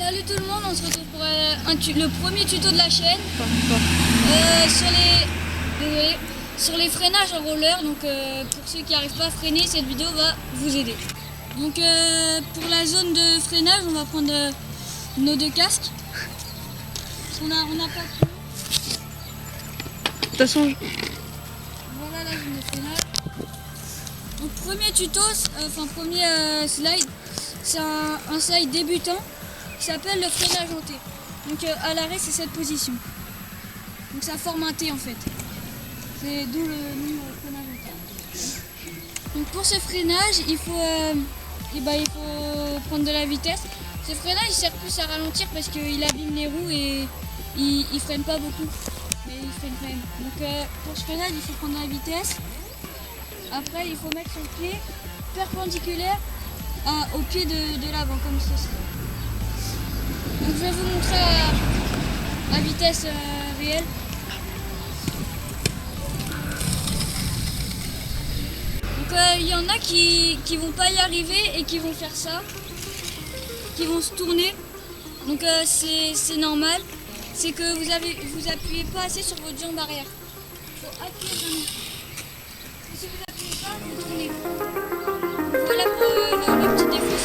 Salut tout le monde, on se retrouve pour le premier tuto de la chaîne sur les freinages en roller. Donc pour ceux qui n'arrivent pas à freiner, cette vidéo va vous aider. Donc pour la zone de freinage, on va prendre nos deux casques. On n'a pas de pneus. De toute façon, voilà la zone de freinage. Donc premier tuto, premier slide, c'est un slide débutant qui s'appelle le freinage en T. Donc à l'arrêt, c'est cette position. Donc ça forme un T en fait. C'est d'où le nom freinage en T. Donc pour ce freinage, il faut prendre de la vitesse. Ce freinage il sert plus à ralentir parce qu'il abîme les roues et il freine pas beaucoup. Mais il freine quand même. Donc pour ce freinage, il faut prendre de la vitesse. Après, il faut mettre son pied perpendiculaire au pied de l'avant, comme ceci. Donc, je vais vous montrer à vitesse réelle. Donc, il y en a qui vont pas y arriver et qui vont faire ça, qui vont se tourner. Donc, c'est normal. C'est que vous appuyez pas assez sur votre jambe arrière. Il faut appuyer vraiment. Et si vous appuyez pas, vous tournez. Voilà pour le petit défaut.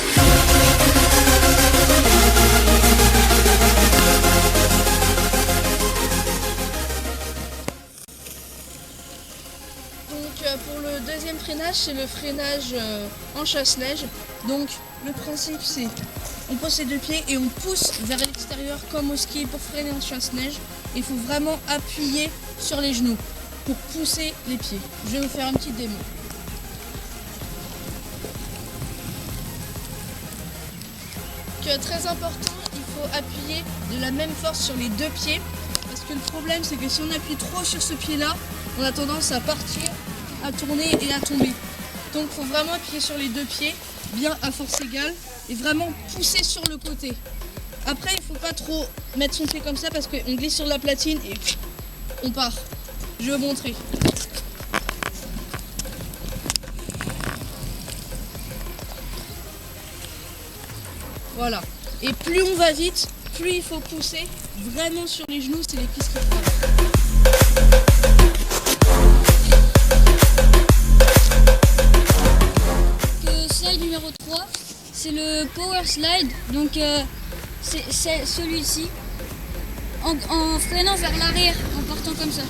Donc pour le deuxième freinage, c'est le freinage en chasse-neige. Donc le principe c'est on pose ses deux pieds et on pousse vers l'extérieur comme au ski pour freiner en chasse-neige. Il faut vraiment appuyer sur les genoux pour pousser les pieds. Je vais vous faire une petite démo. Très important, il faut appuyer de la même force sur les deux pieds parce que le problème c'est que si on appuie trop sur ce pied là, on a tendance à partir, à tourner et à tomber. Donc il faut vraiment appuyer sur les deux pieds, bien à force égale et vraiment pousser sur le côté. Après il ne faut pas trop mettre son pied comme ça parce qu'on glisse sur la platine et on part. Je vais vous montrer. Voilà. Et plus on va vite, plus il faut pousser vraiment sur les genoux, c'est les cuisses qui travaillent. Le slide numéro 3, c'est le power slide. Donc c'est celui-ci. En freinant vers l'arrière, en partant comme ça.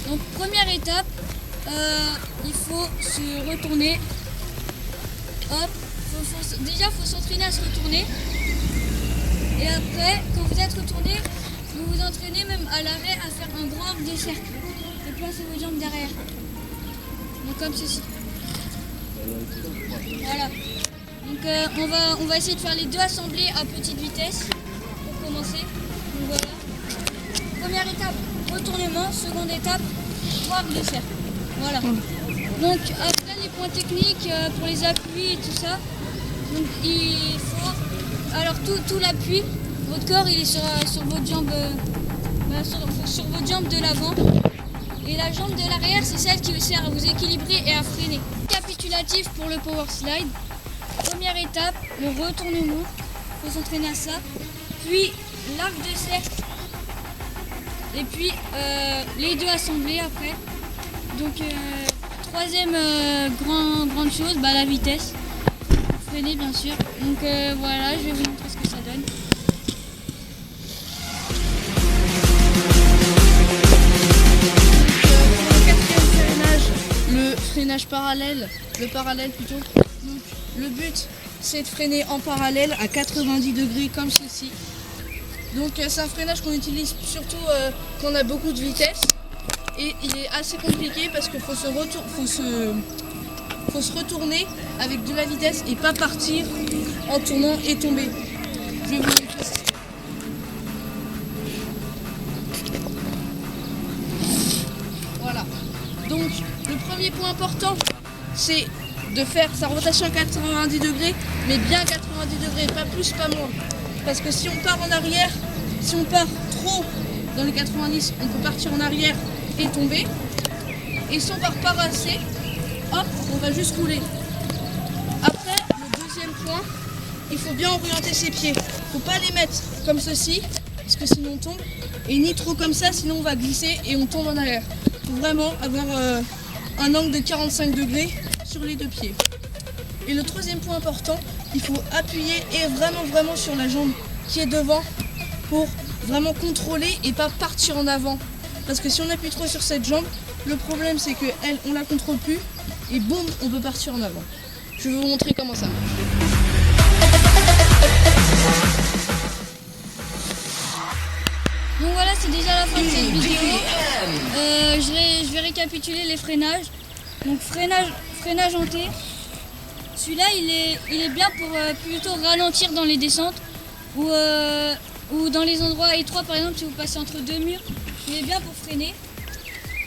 Donc première étape, il faut se retourner. Hop. Déjà, il faut s'entraîner à se retourner. Et après, quand vous êtes retourné, vous vous entraînez même à l'arrêt à faire un grand arc de cercle. Et placez vos jambes derrière. Donc comme ceci. Voilà. Donc on va essayer de faire les deux assemblés à petite vitesse pour commencer. Donc voilà. Première étape, retournement. Seconde étape, grand arc de cercle. Voilà. Donc après les points techniques pour les appuis et tout ça. Donc il faut, alors tout l'appui, votre corps il est sur votre jambe, sur votre jambe de l'avant et la jambe de l'arrière c'est celle qui sert à vous équilibrer et à freiner. Récapitulatif pour le power slide, première étape, le retournement, il faut s'entraîner à ça, puis l'arc de cercle et puis les deux assemblés après. Donc troisième grande chose, la vitesse. Bien sûr. Donc voilà, je vais vous montrer ce que ça donne. Le quatrième freinage, le freinage parallèle, le parallèle plutôt. Donc le but c'est de freiner en parallèle à 90 degrés comme ceci. Donc c'est un freinage qu'on utilise surtout quand on a beaucoup de vitesse. Et il est assez compliqué parce qu'il faut se retourner avec de la vitesse et pas partir en tournant et tomber. Je vais vous montrer ça. Voilà. Donc le premier point important, c'est de faire sa rotation à 90 degrés, mais bien 90 degrés, pas plus, pas moins. Parce que si on part en arrière, si on part trop dans les 90, on peut partir en arrière et tomber. Et si on part pas assez, hop, on va juste rouler. Après, le deuxième point, il faut bien orienter ses pieds. Faut pas les mettre comme ceci, parce que sinon on tombe, et ni trop comme ça, sinon on va glisser et on tombe en arrière. Il faut vraiment avoir un angle de 45 degrés sur les deux pieds. Et le troisième point important, il faut appuyer et vraiment sur la jambe qui est devant pour vraiment contrôler et pas partir en avant. Parce que si on appuie trop sur cette jambe, le problème c'est que elle, on la contrôle plus et boum, on peut partir en avant. Je vais vous montrer comment ça marche. Donc voilà, c'est déjà la fin de cette vidéo. Je vais récapituler les freinages. Donc freinage en T. Celui-là, il est bien pour plutôt ralentir dans les descentes ou dans les endroits étroits, par exemple, si vous passez entre deux murs, il est bien pour freiner.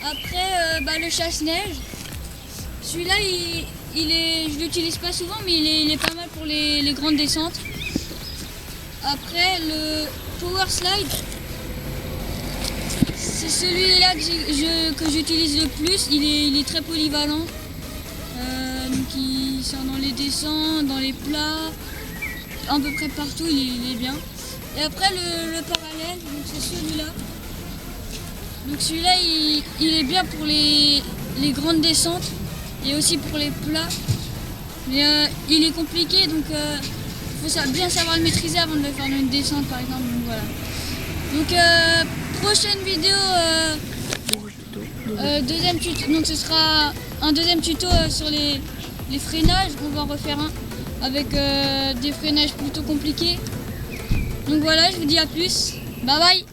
Après, le chasse-neige. Celui-là, je l'utilise pas souvent, mais il est pas mal pour les grandes descentes. Après, le Power Slide, c'est celui-là que j'utilise le plus. Il est très polyvalent. Donc il sort dans les descentes, dans les plats, à peu près partout, il est bien. Et après le parallèle, donc c'est celui-là. Donc celui-là, il est bien pour les grandes descentes et aussi pour les plats. Mais il est compliqué, donc il faut bien savoir le maîtriser avant de le faire dans une descente par exemple. Donc voilà. Donc prochaine vidéo, deuxième tuto. Donc ce sera un deuxième tuto sur les freinages. On va en refaire un avec des freinages plutôt compliqués. Donc voilà, je vous dis à plus. Bye bye.